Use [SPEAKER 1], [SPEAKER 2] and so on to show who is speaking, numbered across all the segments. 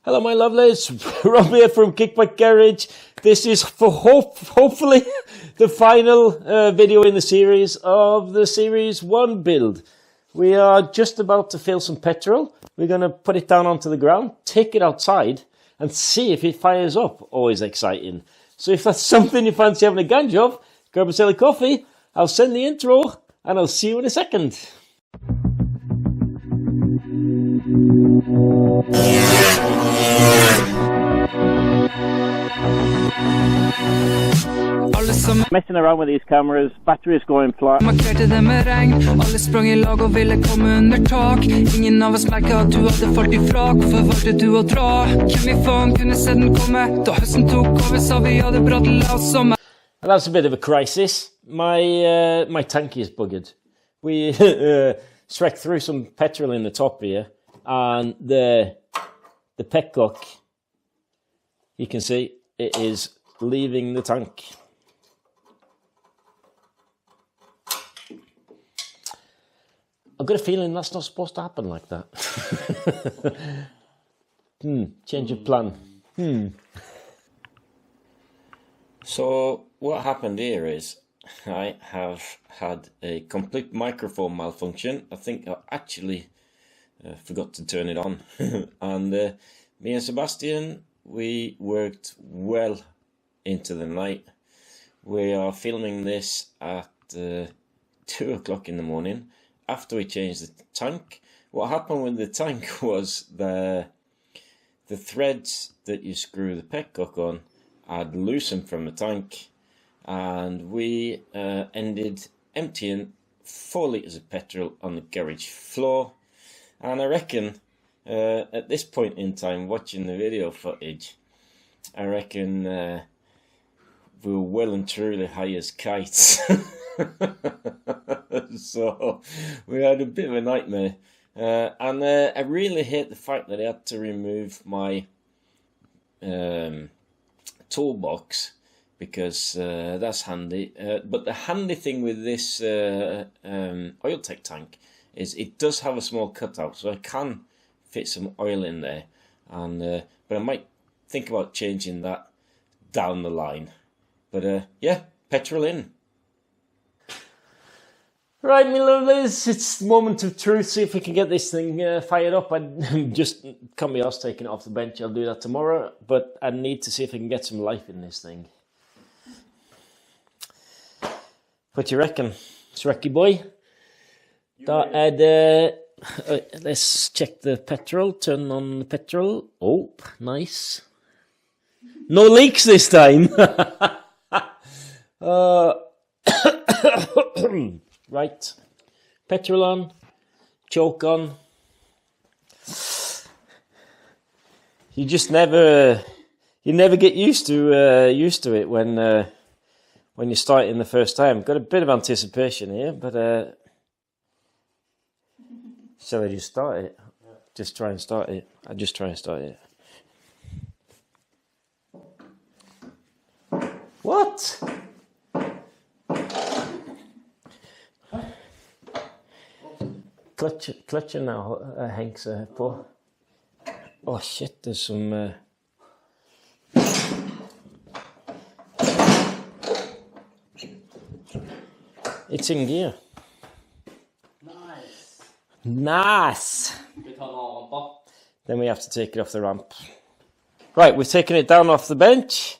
[SPEAKER 1] Hello my lovelies, Rob here from Kickbackgarage. This is for hopefully the final video in the series of the Series 1 build. We are just about to fill some petrol. We're going to put it down onto the ground, take it outside and see if it fires up. Always exciting. So if that's something you fancy having a ganj of, grab a silly coffee, I'll send the intro and I'll see you in a second. Messing around with these cameras, batteries going flat.
[SPEAKER 2] Markerte det med regn, alle sprang I lag og ville komme under tak. Ingen av oss merket at du hadde falt I frak. Hvorfor valgte du å dra? Hvem I faen kunne se den komme? Da høsten tok over, sa vi hadde bra til la oss sommer.
[SPEAKER 1] Well, that's a bit of a crisis. My tank is buggered. We Shrek threw some petrol in the top here, and the petcock, you can see it is leaving the tank. I've got a feeling that's not supposed to happen like that. Change of plan. So what happened here is I have had a complete microphone malfunction. I think I actually forgot to turn it on. And me and Sebastian, we worked well into the night. We are filming this at 2 o'clock in the morning. After we changed the tank, what happened with the tank was the threads that you screw the petcock on had loosened from the tank, and we ended emptying 4 litres of petrol on the garage floor. And I reckon at this point in time, watching the video footage, I reckon we were well and truly high as kites. So we had a bit of a nightmare, and I really hate the fact that I had to remove my toolbox, because that's handy. But the handy thing with this Oil-Tech tank is it does have a small cutout, so I can fit some oil in there, and but I might think about changing that down the line. But yeah, petrol in. Right, my lovelies, it's the moment of truth. See if we can get this thing fired up. I just can't be arsed taking it off the bench. I'll do that tomorrow, but I need to see if I can get some life in this thing. What do you reckon, Shrekky boy? Let's check the petrol. Turn on the petrol. Oh, nice. No leaks this time. Right, petrol on, choke on. You just never get used to it when you start in the first time. Got a bit of anticipation here, but shall I just start it? Just try and start it. I just try and start it. What? Clutchen now hängs på. Oh shit, there's some it's in gear. Nice. Then we have to take it off the ramp. Right, we've taken it down off the bench,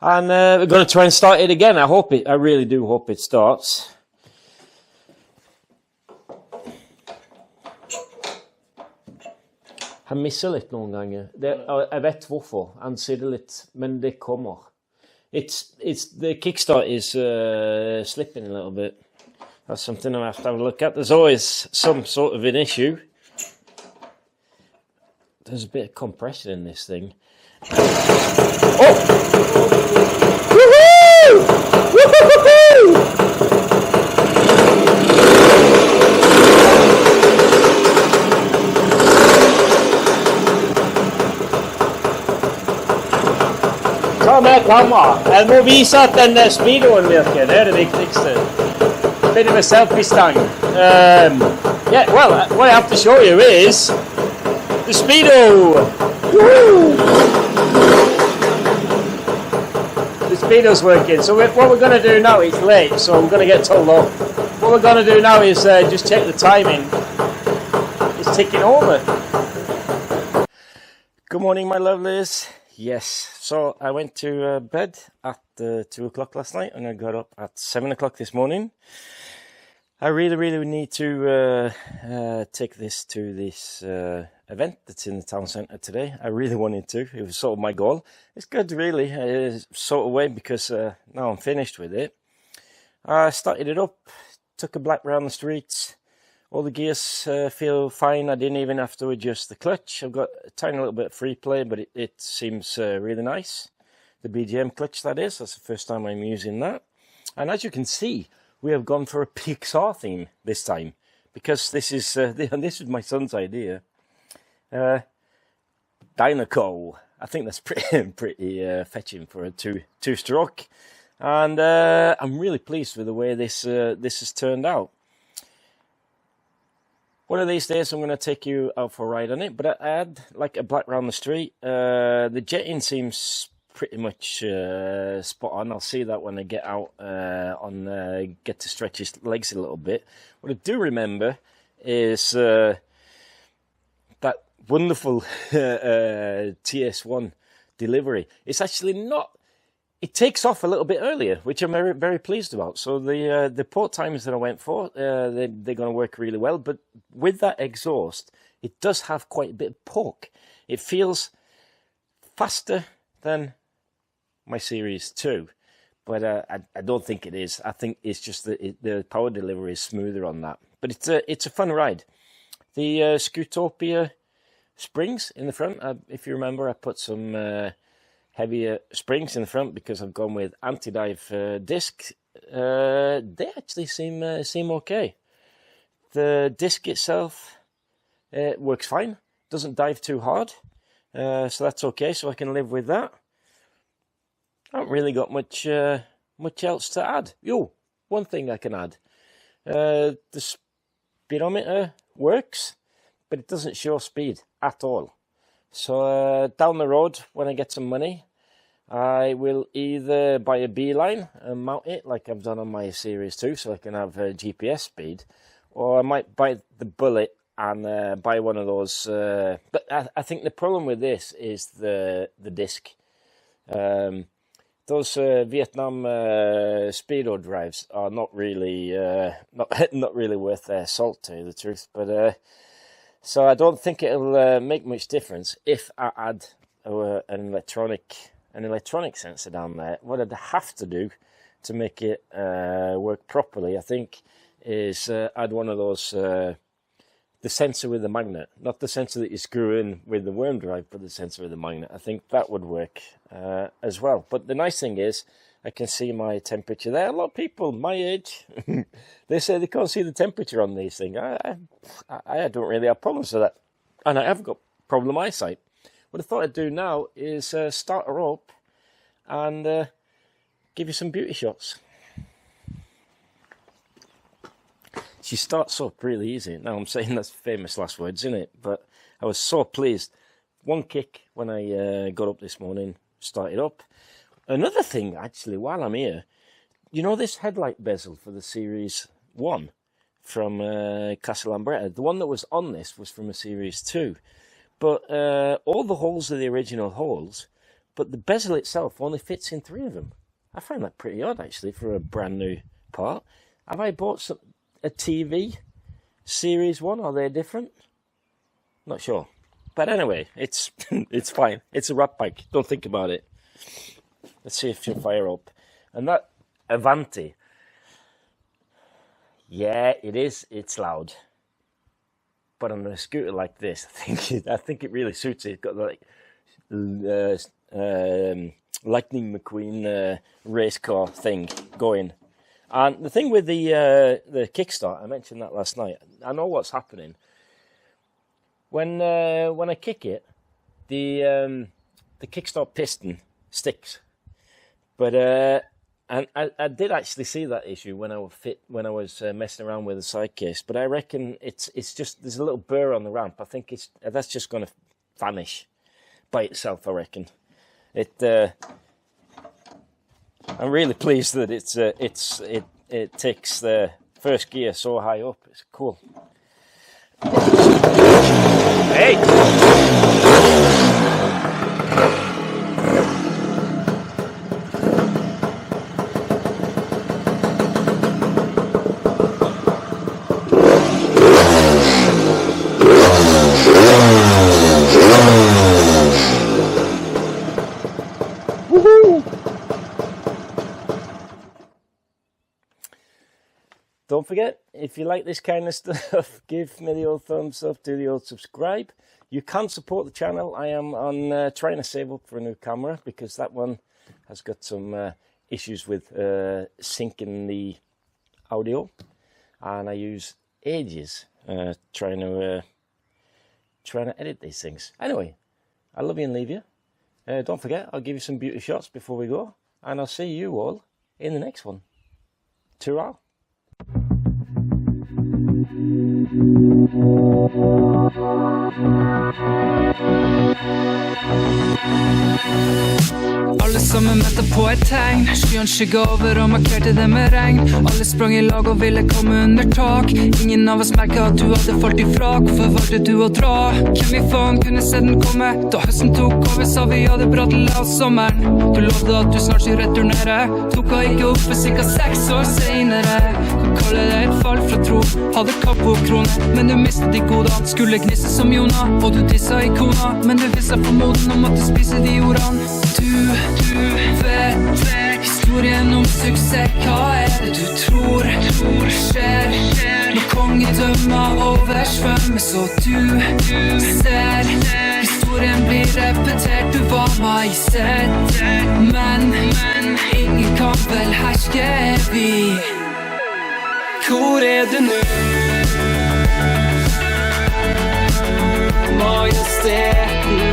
[SPEAKER 1] and we're going to try and start it again. I really do hope it starts. Han missar lite någon gång. Jag vet varför. Han ser det lite, men det kommer. The kickstart is slipping a little bit. That's something I have to have a look at. There's always some sort of an issue. There's a bit of compression in this thing. Oh! Woohoo! Woohoo! Kom jeg må vise at den speedoen virker, det det viktigste. Bit of a selfie stang. Yeah, well, what I have to show you is the speedo.
[SPEAKER 3] The speedo's working. So what we're going to do now, it's late, so we're going to get told off. What we're going to do now is just check the timing. It's ticking over. Good morning, my lovelies. Yes, so I went to bed at 2 o'clock last night and I got up at 7 o'clock this morning. I really need to take this to this event that's in the town centre today. I really wanted to. It was sort of my goal. It's good, really, sort of way, because now I'm finished with it. I started it up, took a black round the streets. All the gears feel fine. I didn't even have to adjust the clutch. I've got a tiny little bit of free play, but it seems really nice. The BGM clutch, that is. That's the first time I'm using that. And as you can see, we have gone for a Pixar theme this time, because this is this was my son's idea. Dynaco. I think that's pretty fetching for a two-stroke, and I'm really pleased with the way this has turned out. One of these days, I'm going to take you out for a ride on it, but I had like a black round the street. The jetting seems pretty much spot on. I'll see that when I get out get to stretch his legs a little bit. What I do remember is that wonderful TS1 delivery. It's actually not. It takes off a little bit earlier, which I'm very pleased about. So the port times that I went for, they're going to work really well. But with that exhaust, it does have quite a bit of torque. It feels faster than my Series 2, but I don't think it is. I think it's just that the power delivery is smoother on that. But it's a fun ride. The Scootopia springs in the front, if you remember, I put some heavier springs in the front because I've gone with anti-dive discs. They actually seem okay. The disc itself works fine, doesn't dive too hard, so that's okay. So I can live with that. I haven't really got much else to add. One thing I can add: the speedometer works, but it doesn't show speed at all. So down the road, when I get some money, I will either buy a Beeline and mount it like I've done on my Series 2 so I can have GPS speed, or I might buy the Bullet and buy one of those. But I think the problem with this is the disc. Those Vietnam speedo drives are not really not really worth their salt, to tell you the truth. But so I don't think it'll make much difference if I add an electronic sensor down there. What I'd have to do to make it work properly, I think, is add one of those, the sensor with the magnet, not the sensor that you screw in with the worm drive, but the sensor with the magnet. I think that would work as well. But the nice thing is, I can see my temperature there. A lot of people my age, they say they can't see the temperature on these things. I don't really have problems with that. And I have got problem eyesight. What I thought I'd do now is start her up and give you some beauty shots. She starts up really easy. Now I'm saying that's famous last words, isn't it? But I was so pleased. One kick when I got up this morning, started up. Another thing, actually, while I'm here, you know this headlight bezel for the Series 1 from Casa Lambretta? The one that was on this was from a Series 2. But all the holes are the original holes, but the bezel itself only fits in 3 of them. I find that pretty odd, actually, for a brand new part. Have I bought a TV Series 1? Are they different? Not sure. But anyway, it's it's fine. It's a rat bike. Don't think about it. Let's see if she'll fire up. And that Avanti. Yeah, it is. It's loud. But on a scooter like this, I think it really suits it. It's got like Lightning McQueen race car thing going. And the thing with the kickstart, I mentioned that last night. I know what's happening. When I kick it, the kickstart piston sticks. But and I did actually see that issue when I was messing around with the side case. But I reckon it's just there's a little burr on the ramp. I think that's just going to vanish. by itself, I reckon. I'm really pleased that it takes the first gear so high up. It's cool. Hey! Don't forget, if you like this kind of stuff, give me the old thumbs up, do the old subscribe. You can support the channel. I am on trying to save up for a new camera because that one has got some issues with syncing the audio, and I use ages trying to edit these things. Anyway, I love you and leave you. Don't forget, I'll give you some beauty shots before we go, and I'll see you all in the next one. Ta-ra!
[SPEAKER 2] Alle sammen ventet på et tegn. Skyen skygget over og markerte det med regn. Alle sprang i lag og ville komme under tak. Ingen av oss merket at du hadde falt ifra. Hvorfor valgte du å dra? Hvem i faen kunne se den komme? Da høsten tok over, sa vi hadde bra til av sommeren. Du lovde at du snart skulle returnere. Tok jeg ikke opp for cirka 6 år senere. Kan kalle det et fall fra tro. Hadde kapp på krone, men du mistet de godene. Skulle gnisse som Jona, og du dissa ikona. Men du visste for moden om at du spiste de ordene. Du vet historien om suksess. Hva det du tror skjer når kongedømmer oversvømmer? Så du ser historien blir repetert. Du var majestert, men ingen kan vel herske evig. Hvor du nå? Majesteten.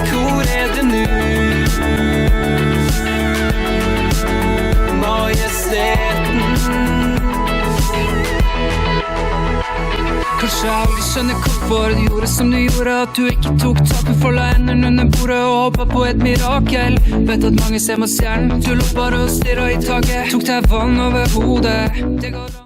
[SPEAKER 2] Hvor du nå? Majesteten. Kanskje jeg aldri skjønner hvorfor du gjorde som du gjorde. At du ikke tok taken for la hendene under bordet og hoppet på et mirakel. Vet at mange ser mot stjernen. Du lå bare og stirret i taket. Tok deg vann over hodet.